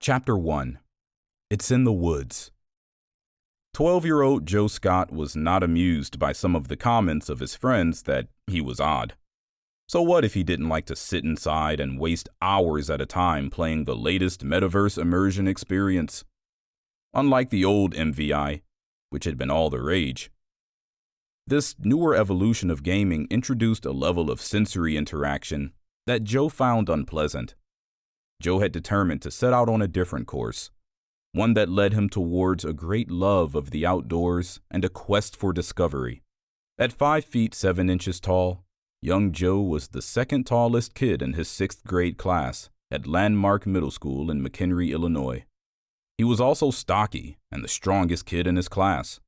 Chapter 1. It's in the Woods. 12-year-old Joe Scott was not amused by some of the comments of his friends that he was odd. So what if he didn't like to sit inside and waste hours at a time playing the latest metaverse immersion experience? Unlike the old MVI, which had been all the rage, this newer evolution of gaming introduced a level of sensory interaction that Joe found unpleasant. Joe had determined to set out on a different course, one that led him towards a great love of the outdoors and a quest for discovery. At 5 feet 7 inches tall, young Joe was the second tallest kid in his 6th grade class at Landmark Middle School in McHenry, Illinois. He was also stocky and the strongest kid in his class.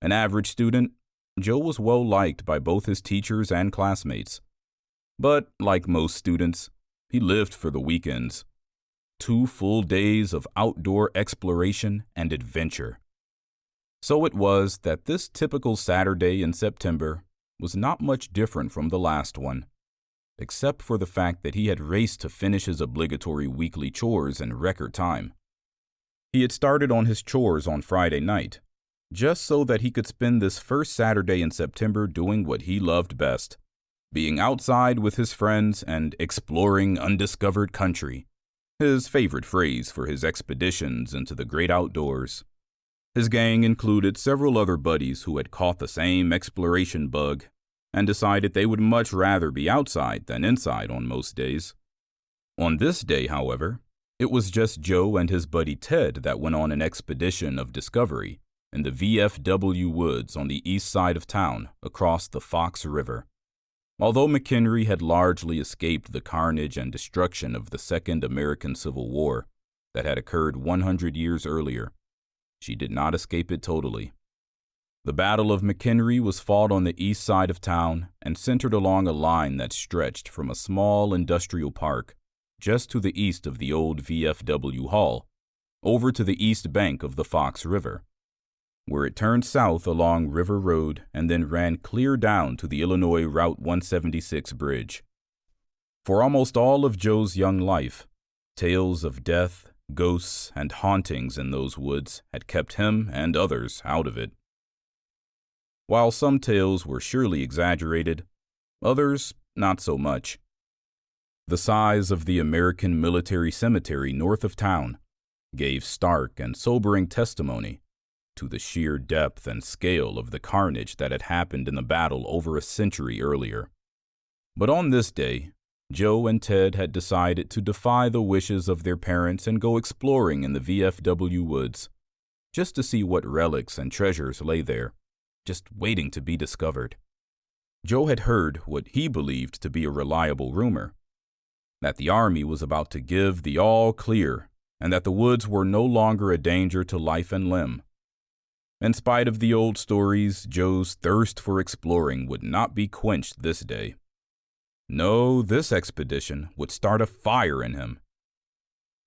An average student, Joe was well liked by both his teachers and classmates. But, like most students, he lived for the weekends. 2 full days of outdoor exploration and adventure. So it was that this typical Saturday in September was not much different from the last one, except for the fact that he had raced to finish his obligatory weekly chores in record time. He had started on his chores on Friday night, just so that he could spend this first Saturday in September doing what he loved best, being outside with his friends and exploring undiscovered country, his favorite phrase for his expeditions into the great outdoors. His gang included several other buddies who had caught the same exploration bug and decided they would much rather be outside than inside on most days. On this day, however, it was just Joe and his buddy Ted that went on an expedition of discovery in the VFW woods on the east side of town across the Fox River. Although McHenry had largely escaped the carnage and destruction of the Second American Civil War that had occurred 100 years earlier, she did not escape it totally. The Battle of McHenry was fought on the east side of town and centered along a line that stretched from a small industrial park just to the east of the old VFW Hall, over to the east bank of the Fox River, where it turned south along River Road and then ran clear down to the Illinois Route 176 bridge. For almost all of Joe's young life, tales of death, ghosts, and hauntings in those woods had kept him and others out of it. While some tales were surely exaggerated, others not so much. The size of the American Military Cemetery north of town gave stark and sobering testimony to the sheer depth and scale of the carnage that had happened in the battle over a century earlier. But on this day, Joe and Ted had decided to defy the wishes of their parents and go exploring in the VFW woods, just to see what relics and treasures lay there, just waiting to be discovered. Joe had heard what he believed to be a reliable rumor, that the Army was about to give the all clear and that the woods were no longer a danger to life and limb. In spite of the old stories, Joe's thirst for exploring would not be quenched this day. No, this expedition would start a fire in him.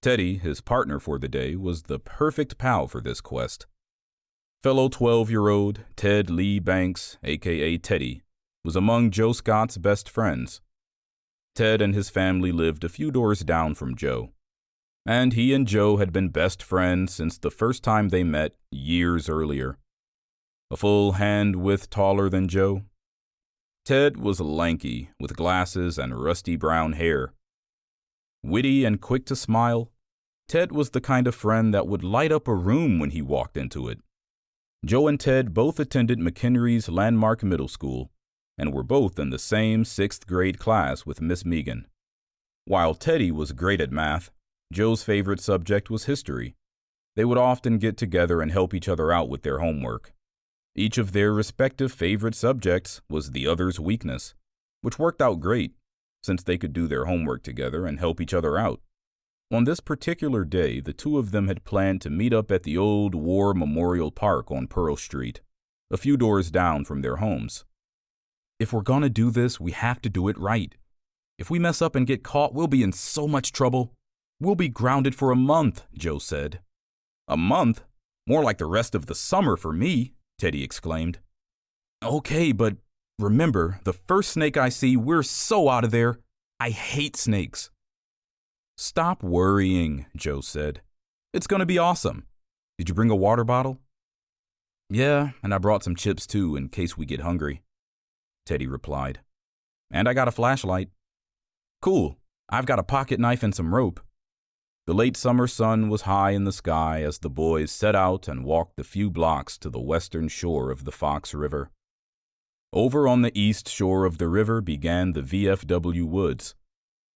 Teddy, his partner for the day, was the perfect pal for this quest. Fellow 12-year-old Ted Lee Banks, aka Teddy, was among Joe Scott's best friends. Ted and his family lived a few doors down from Joe, and he and Joe had been best friends since the first time they met years earlier. A full hand-width taller than Joe, Ted was lanky with glasses and rusty brown hair. Witty and quick to smile, Ted was the kind of friend that would light up a room when he walked into it. Joe and Ted both attended McHenry's Landmark Middle School and were both in the same 6th grade class with Miss Megan. While Teddy was great at math, Joe's favorite subject was history. They would often get together and help each other out with their homework. Each of their respective favorite subjects was the other's weakness, which worked out great, since they could do their homework together and help each other out. On this particular day, the two of them had planned to meet up at the old War Memorial Park on Pearl Street, a few doors down from their homes. If we're gonna do this, we have to do it right. If we mess up and get caught, we'll be in so much trouble. We'll be grounded for a month, Joe said. A month? More like the rest of the summer for me, Teddy exclaimed. Okay, but remember, the first snake I see, we're so out of there. I hate snakes. Stop worrying, Joe said. It's going to be awesome. Did you bring a water bottle? Yeah, and I brought some chips too in case we get hungry, Teddy replied. And I got a flashlight. Cool. I've got a pocket knife and some rope. The late summer sun was high in the sky as the boys set out and walked the few blocks to the western shore of the Fox River. Over on the east shore of the river began the VFW woods.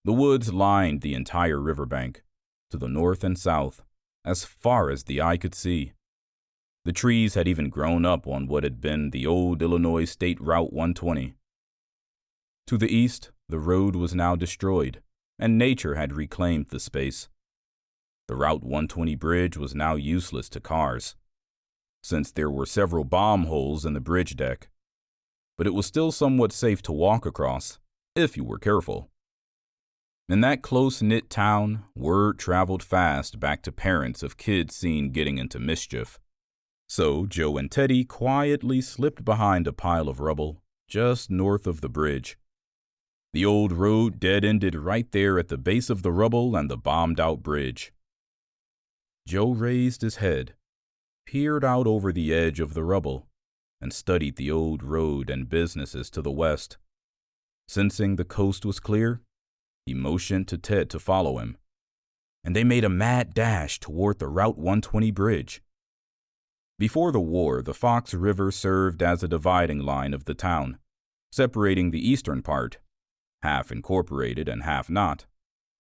The woods lined the entire riverbank, to the north and south, as far as the eye could see. The trees had even grown up on what had been the old Illinois State Route 120. To the east, the road was now destroyed, and nature had reclaimed the space. The Route 120 bridge was now useless to cars, since there were several bomb holes in the bridge deck. But it was still somewhat safe to walk across, if you were careful. In that close-knit town, word traveled fast back to parents of kids seen getting into mischief. So Joe and Teddy quietly slipped behind a pile of rubble just north of the bridge. The old road dead-ended right there at the base of the rubble and the bombed-out bridge. Joe raised his head, peered out over the edge of the rubble, and studied the old road and businesses to the west. Sensing the coast was clear, he motioned to Ted to follow him, and they made a mad dash toward the Route 120 bridge. Before the war, the Fox River served as a dividing line of the town, separating the eastern part, half incorporated and half not,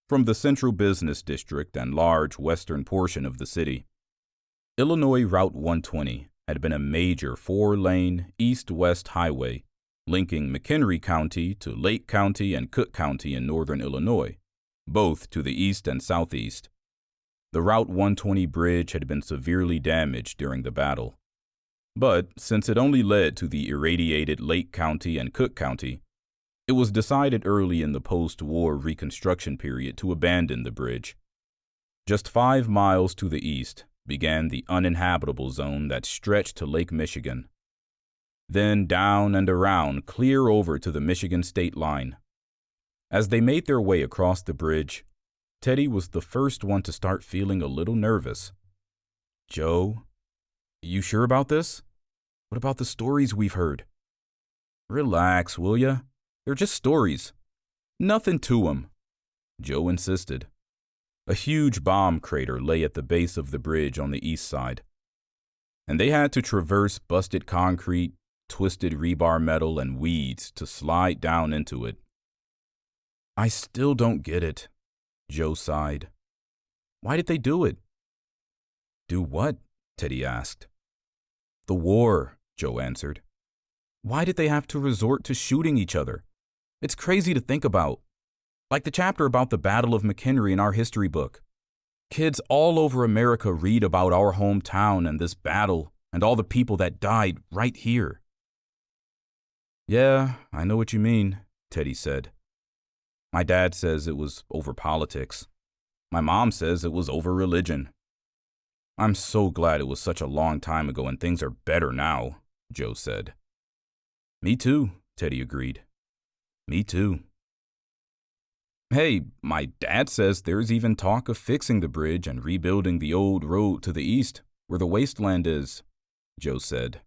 from the central business district and large western portion of the city. Illinois Route 120 had been a major 4-lane east-west highway linking McHenry County to Lake County and Cook County in northern Illinois, both to the east and southeast. The Route 120 bridge had been severely damaged during the battle. But since it only led to the irradiated Lake County and Cook County, it was decided early in the post-war Reconstruction period to abandon the bridge. Just 5 miles to the east began the uninhabitable zone that stretched to Lake Michigan. Then down and around, clear over to the Michigan state line. As they made their way across the bridge, Teddy was the first one to start feeling a little nervous. Joe, you sure about this? What about the stories we've heard? Relax, will ya? They're just stories. Nothing to 'em, Joe insisted. A huge bomb crater lay at the base of the bridge on the east side, and they had to traverse busted concrete, twisted rebar metal, and weeds to slide down into it. I still don't get it, Joe sighed. Why did they do it? Do what? Teddy asked. The war, Joe answered. Why did they have to resort to shooting each other? It's crazy to think about. Like the chapter about the Battle of McHenry in our history book. Kids all over America read about our hometown and this battle and all the people that died right here. Yeah, I know what you mean, Teddy said. My dad says it was over politics. My mom says it was over religion. I'm so glad it was such a long time ago and things are better now, Joe said. Me too, Teddy agreed. Me too. Hey, my dad says there's even talk of fixing the bridge and rebuilding the old road to the east, where the wasteland is, Joe said,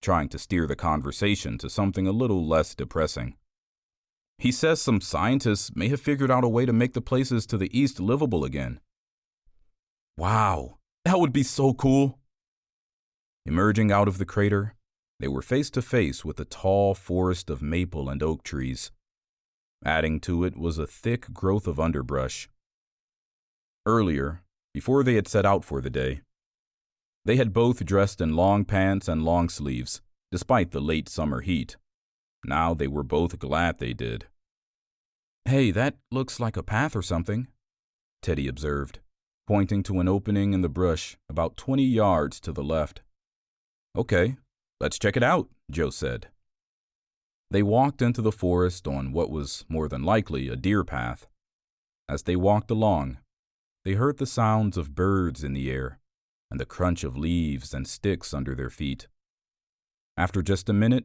trying to steer the conversation to something a little less depressing. He says some scientists may have figured out a way to make the places to the east livable again. Wow, that would be so cool. Emerging out of the crater, they were face to face with a tall forest of maple and oak trees. Adding to it was a thick growth of underbrush. Earlier, before they had set out for the day, they had both dressed in long pants and long sleeves, despite the late summer heat. Now they were both glad they did. Hey, that looks like a path or something, Teddy observed, pointing to an opening in the brush about 20 yards to the left. Okay, let's check it out, Joe said. They walked into the forest on what was more than likely a deer path. As they walked along, they heard the sounds of birds in the air and the crunch of leaves and sticks under their feet. After just a minute,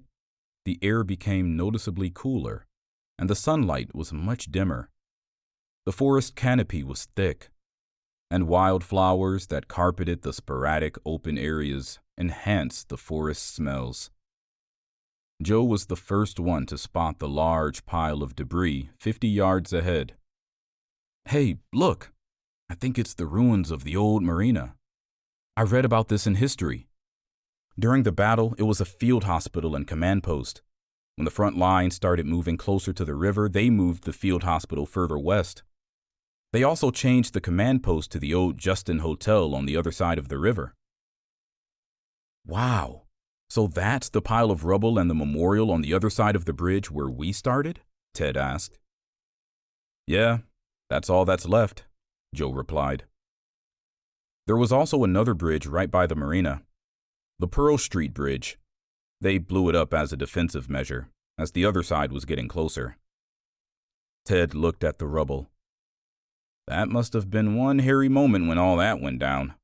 the air became noticeably cooler, and the sunlight was much dimmer. The forest canopy was thick, and wildflowers that carpeted the sporadic open areas enhanced the forest smells. Joe was the first one to spot the large pile of debris 50 yards ahead. "Hey, look! I think it's the ruins of the old marina. I read about this in history. During the battle, it was a field hospital and command post. When the front line started moving closer to the river, they moved the field hospital further west. They also changed the command post to the old Justin Hotel on the other side of the river." "Wow. So that's the pile of rubble and the memorial on the other side of the bridge where we started?" Ted asked. "Yeah, that's all that's left," Joe replied. There was also another bridge right by the marina, the Pearl Street Bridge. They blew it up as a defensive measure, as the other side was getting closer. Ted looked at the rubble. That must have been one hairy moment when all that went down.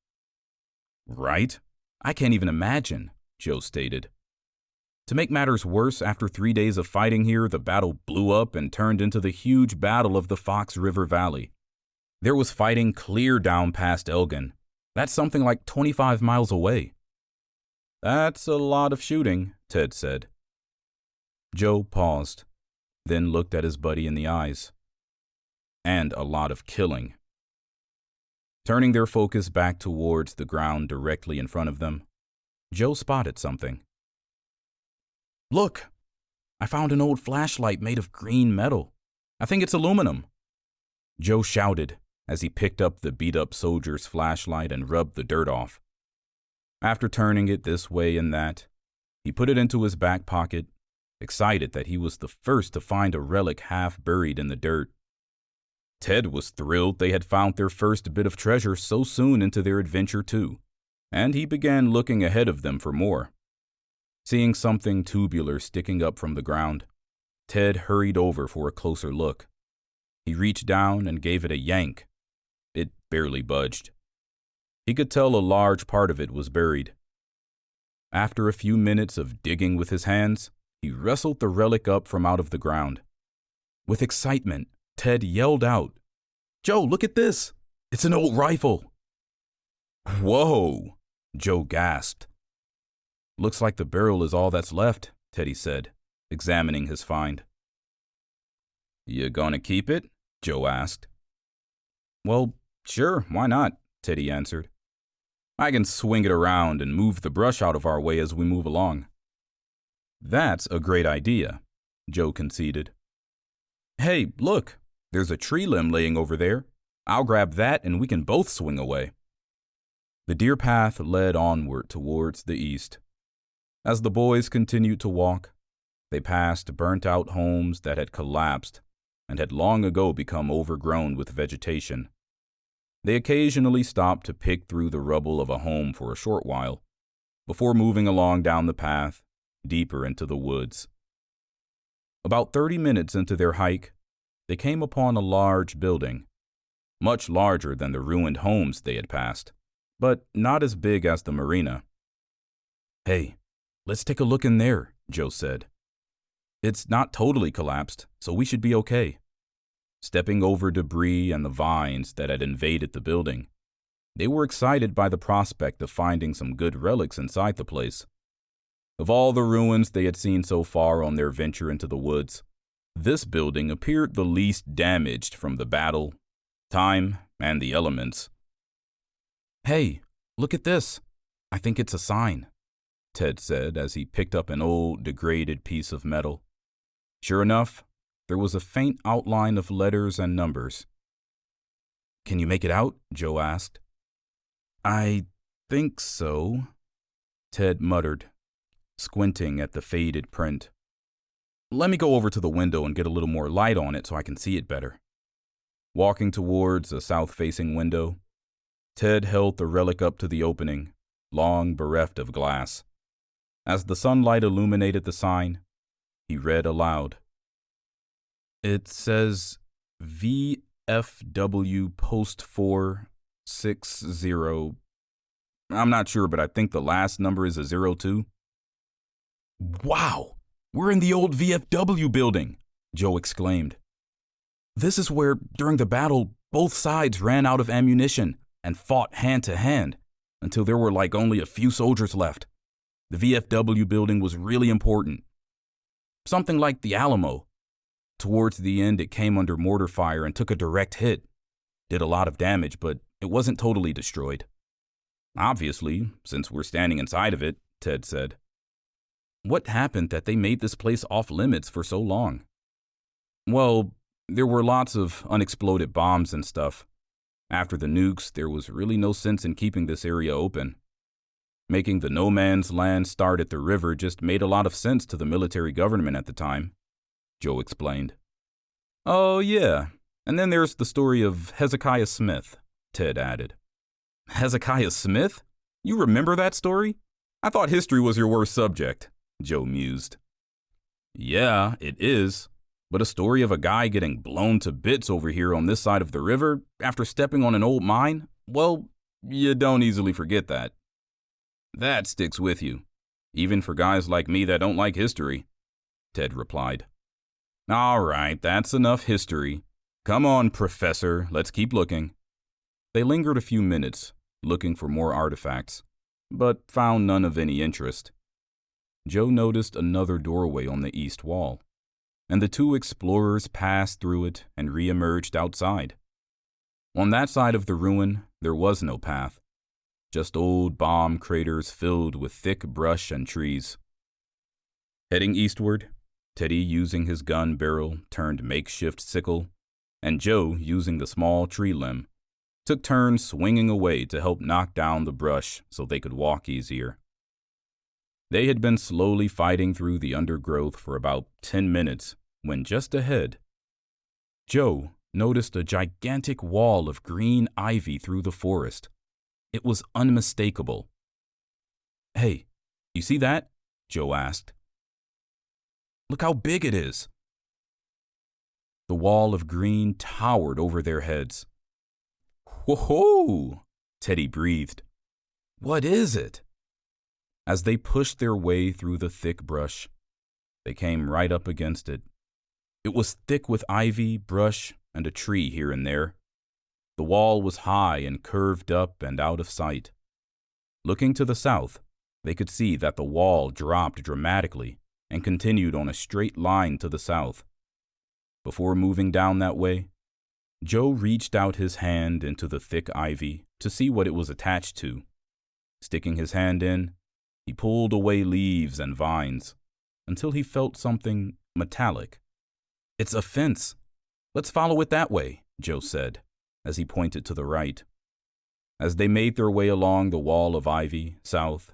"Right? I can't even imagine," Joe stated. To make matters worse, after 3 days of fighting here, the battle blew up and turned into the huge Battle of the Fox River Valley. There was fighting clear down past Elgin. That's something like 25 miles away. "That's a lot of shooting," Ted said. Joe paused, then looked at his buddy in the eyes. "And a lot of killing." Turning their focus back towards the ground directly in front of them, Joe spotted something. "Look! I found an old flashlight made of green metal. I think it's aluminum." Joe shouted as he picked up the beat-up soldier's flashlight and rubbed the dirt off. After turning it this way and that, he put it into his back pocket, excited that he was the first to find a relic half buried in the dirt. Ted was thrilled they had found their first bit of treasure so soon into their adventure too, and he began looking ahead of them for more. Seeing something tubular sticking up from the ground, Ted hurried over for a closer look. He reached down and gave it a yank. It barely budged. He could tell a large part of it was buried. After a few minutes of digging with his hands, he wrestled the relic up from out of the ground. With excitement, Ted yelled out, "Joe, look at this! It's an old rifle!" "Whoa!" Joe gasped. "Looks like the barrel is all that's left," Teddy said, examining his find. "You gonna keep it?" Joe asked. "Well, sure, why not?" Teddy answered. "I can swing it around and move the brush out of our way as we move along." "That's a great idea," Joe conceded. "Hey, look, there's a tree limb laying over there. I'll grab that and we can both swing away." The deer path led onward towards the east. As the boys continued to walk, they passed burnt-out homes that had collapsed and had long ago become overgrown with vegetation. They occasionally stopped to pick through the rubble of a home for a short while, before moving along down the path, deeper into the woods. About 30 minutes into their hike, they came upon a large building, much larger than the ruined homes they had passed, but not as big as the marina. "Hey, let's take a look in there," Joe said. "It's not totally collapsed, so we should be okay." Stepping over debris and the vines that had invaded the building, they were excited by the prospect of finding some good relics inside the place. Of all the ruins they had seen so far on their venture into the woods, this building appeared the least damaged from the battle, time, and the elements. "Hey, look at this. I think it's a sign," Ted said as he picked up an old, degraded piece of metal. Sure enough, there was a faint outline of letters and numbers. "Can you make it out?" Joe asked. "I think so," Ted muttered, squinting at the faded print. "Let me go over to the window and get a little more light on it so I can see it better." Walking towards a south-facing window, Ted held the relic up to the opening, long bereft of glass. As the sunlight illuminated the sign, he read aloud. "It says VFW Post 460. I'm not sure, but I think the last number is a 02. "Wow! We're in the old VFW building!" Joe exclaimed. This is where, during the battle, both sides ran out of ammunition and fought hand to hand until there were like only a few soldiers left. The VFW building was really important. Something like the Alamo. Towards the end, it came under mortar fire and took a direct hit. Did a lot of damage, but it wasn't totally destroyed. Obviously, since we're standing inside of it, Ted said. What happened that they made this place off limits for so long? Well, there were lots of unexploded bombs and stuff. After the nukes, there was really no sense in keeping this area open. Making the no man's land start at the river just made a lot of sense to the military government at the time, Joe explained. Oh, yeah. And then there's the story of Hezekiah Smith, Ted added. Hezekiah Smith? You remember that story? I thought history was your worst subject, Joe mused. Yeah, it is. But a story of a guy getting blown to bits over here on this side of the river after stepping on an old mine? Well, you don't easily forget that. That sticks with you, even for guys like me that don't like history, Ted replied. All right, that's enough history. Come on, Professor, let's keep looking. They lingered a few minutes, looking for more artifacts, but found none of any interest. Joe noticed another doorway on the east wall, and the two explorers passed through it and re-emerged outside. On that side of the ruin, there was no path, just old bomb craters filled with thick brush and trees. Heading eastward, Teddy using his gun barrel turned makeshift sickle, and Joe using the small tree limb, took turns swinging away to help knock down the brush so they could walk easier. They had been slowly fighting through the undergrowth for about 10 minutes when just ahead, Joe noticed a gigantic wall of green ivy through the forest. It was unmistakable. Hey, you see that? Joe asked. Look how big it is. The wall of green towered over their heads. Whoa! Teddy breathed. What is it? As they pushed their way through the thick brush, they came right up against it. It was thick with ivy, brush, and a tree here and there. The wall was high and curved up and out of sight. Looking to the south, they could see that the wall dropped dramatically and continued on a straight line to the south. Before moving down that way, Joe reached out his hand into the thick ivy to see what it was attached to. Sticking his hand in, he pulled away leaves and vines until he felt something metallic. It's a fence. Let's follow it that way, Joe said, as he pointed to the right. As they made their way along the wall of ivy south,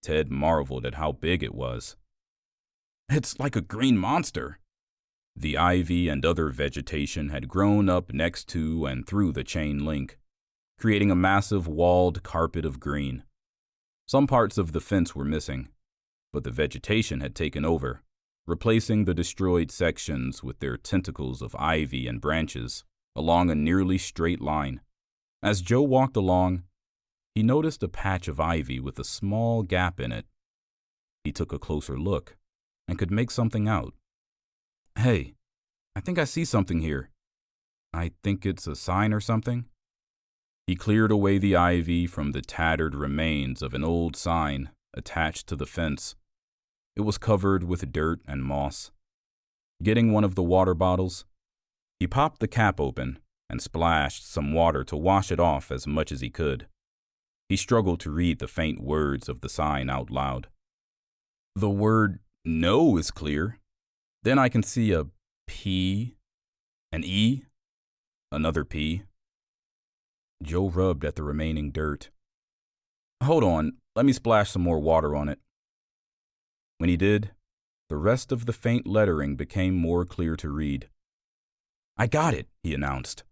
Ted marveled at how big it was. It's like a green monster. The ivy and other vegetation had grown up next to and through the chain link, creating a massive walled carpet of green. Some parts of the fence were missing, but the vegetation had taken over, replacing the destroyed sections with their tentacles of ivy and branches along a nearly straight line. As Joe walked along, he noticed a patch of ivy with a small gap in it. He took a closer look and could make something out. Hey, I think I see something here. I think it's a sign or something. He cleared away the ivy from the tattered remains of an old sign attached to the fence. It was covered with dirt and moss. Getting one of the water bottles, he popped the cap open and splashed some water to wash it off as much as he could. He struggled to read the faint words of the sign out loud. The word no is clear. Then I can see a P, an E, another P. Joe rubbed at the remaining dirt. Hold on, let me splash some more water on it. When he did, the rest of the faint lettering became more clear to read. I got it, he announced.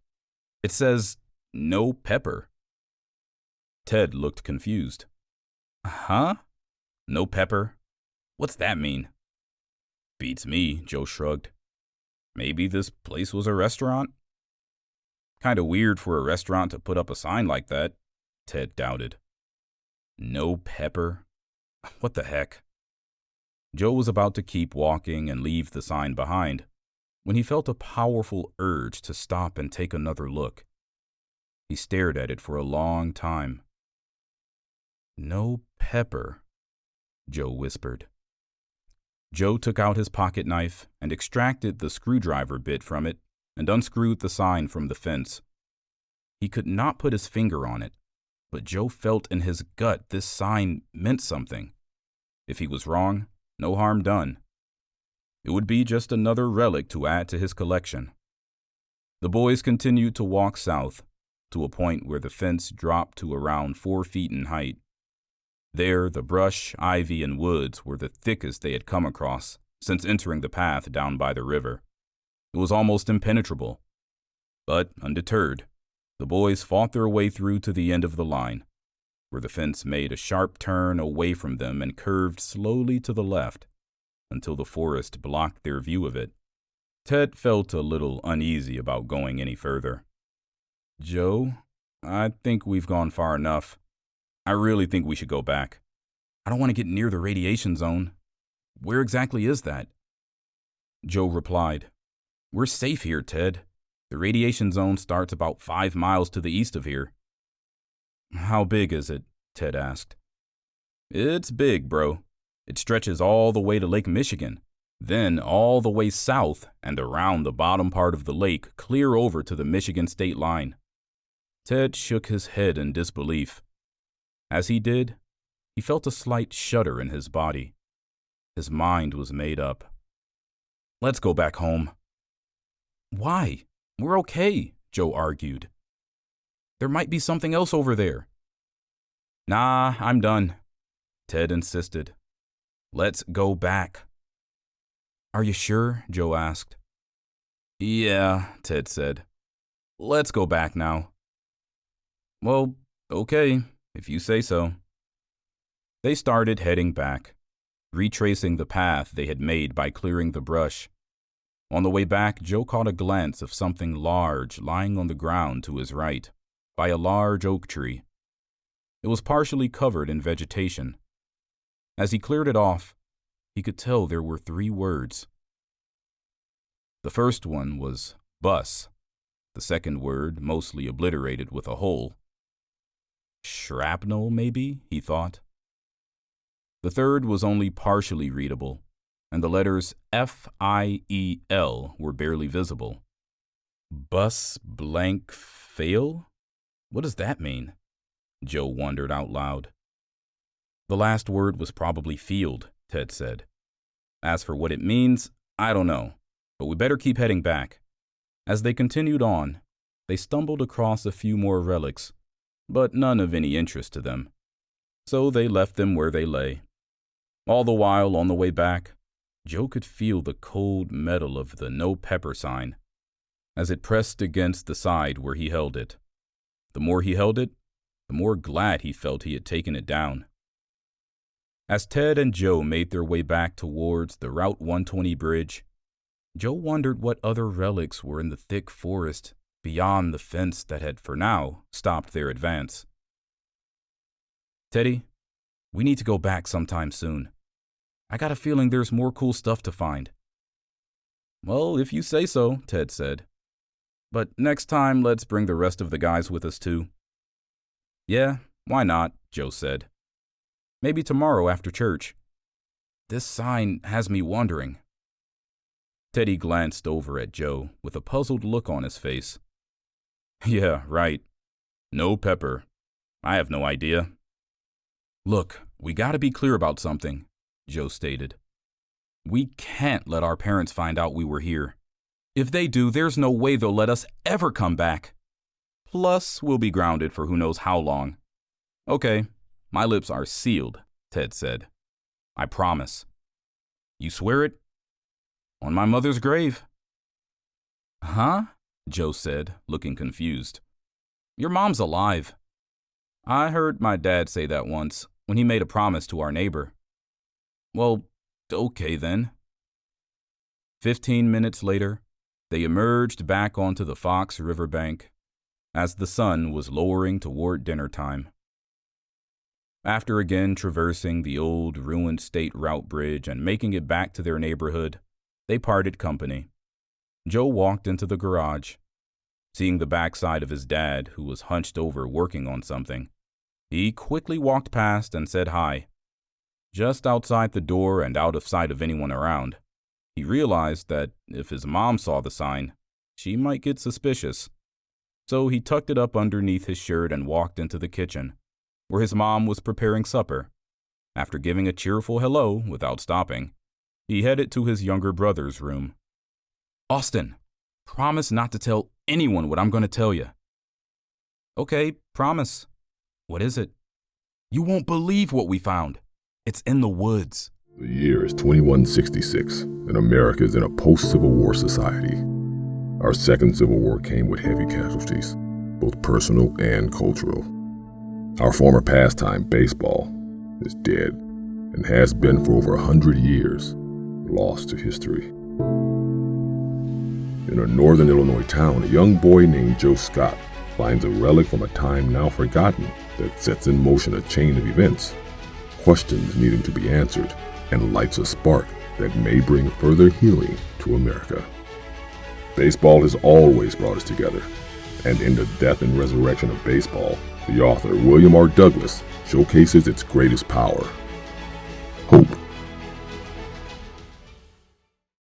It says, no pepper. Ted looked confused. Huh? No pepper? What's that mean? Beats me, Joe shrugged. Maybe this place was a restaurant? Kinda weird for a restaurant to put up a sign like that, Ted doubted. No pepper? What the heck? Joe was about to keep walking and leave the sign behind, when he felt a powerful urge to stop and take another look. He stared at it for a long time. "No pepper," Joe whispered. Joe took out his pocket knife and extracted the screwdriver bit from it and unscrewed the sign from the fence. He could not put his finger on it, but Joe felt in his gut this sign meant something. If he was wrong, no harm done. It would be just another relic to add to his collection. The boys continued to walk south, to a point where the fence dropped to around 4 feet in height. There, the brush, ivy, and woods were the thickest they had come across since entering the path down by the river. It was almost impenetrable. But, undeterred, the boys fought their way through to the end of the line, where the fence made a sharp turn away from them and curved slowly to the left until the forest blocked their view of it. Ted felt a little uneasy about going any further. "Joe, I think we've gone far enough. I really think we should go back. I don't want to get near the radiation zone. Where exactly is that?" Joe replied, "We're safe here, Ted. The radiation zone starts about 5 miles to the east of here." "How big is it?" Ted asked. "It's big, bro. It stretches all the way to Lake Michigan, then all the way south and around the bottom part of the lake clear over to the Michigan state line." Ted shook his head in disbelief. As he did, he felt a slight shudder in his body. His mind was made up. "Let's go back home." "Why? We're okay," Joe argued. "There might be something else over there." "Nah, I'm done," Ted insisted. "Let's go back." "Are you sure?" Joe asked. "Yeah," Ted said. "Let's go back now." "Well, okay, if you say so." They started heading back, retracing the path they had made by clearing the brush. On the way back, Joe caught a glance of something large lying on the ground to his right, by a large oak tree. It was partially covered in vegetation. As he cleared it off, he could tell there were 3 words. The first one was bus, the second word mostly obliterated with a hole. Shrapnel, maybe, he thought. The third was only partially readable, and the letters F-I-E-L were barely visible. Bus blank fail? What does that mean? Joe wondered out loud. The last word was probably field, Ted said. As for what it means, I don't know, but we better keep heading back. As they continued on, they stumbled across a few more relics, but none of any interest to them. So they left them where they lay. All the while, on the way back, Joe could feel the cold metal of the no pepper sign as it pressed against the side where he held it. The more he held it, the more glad he felt he had taken it down. As Ted and Joe made their way back towards the Route 120 bridge, Joe wondered what other relics were in the thick forest beyond the fence that had, for now, stopped their advance. "Teddy, we need to go back sometime soon. I got a feeling there's more cool stuff to find." "Well, if you say so," Ted said. "But next time, let's bring the rest of the guys with us, too." "Yeah, why not?" Joe said. "Maybe tomorrow after church. This sign has me wondering." Teddy glanced over at Joe with a puzzled look on his face. "Yeah, right. No pepper. I have no idea." "Look, we gotta be clear about something," Joe stated. "We can't let our parents find out we were here. If they do, there's no way they'll let us ever come back. Plus, we'll be grounded for who knows how long." "Okay, my lips are sealed," Ted said. "I promise." "You swear it?" "On my mother's grave." "Huh?" Joe said, looking confused. "Your mom's alive." "I heard my dad say that once, when he made a promise to our neighbor." "Well, okay then." 15 minutes later, they emerged back onto the Fox River bank as the sun was lowering toward dinner time. After again traversing the old ruined state route bridge and making it back to their neighborhood, they parted company. Joe walked into the garage. Seeing the backside of his dad, who was hunched over working on something, he quickly walked past and said hi. Just outside the door and out of sight of anyone around, he realized that if his mom saw the sign, she might get suspicious. So he tucked it up underneath his shirt and walked into the kitchen, where his mom was preparing supper. After giving a cheerful hello without stopping, he headed to his younger brother's room. "Austin, promise not to tell anyone what I'm going to tell you." "Okay, promise." "What is it?" "You won't believe what we found. It's in the woods." The year is 2166, and America is in a post-Civil War society. Our second Civil War came with heavy casualties, both personal and cultural. Our former pastime, baseball, is dead and has been for over 100 years, lost to history. In a northern Illinois town, a young boy named Joe Scott finds a relic from a time now forgotten that sets in motion a chain of events, questions needing to be answered, and lights a spark that may bring further healing to America. Baseball has always brought us together, and in The Death and Resurrection of Baseball, the author William R. Douglas showcases its greatest power.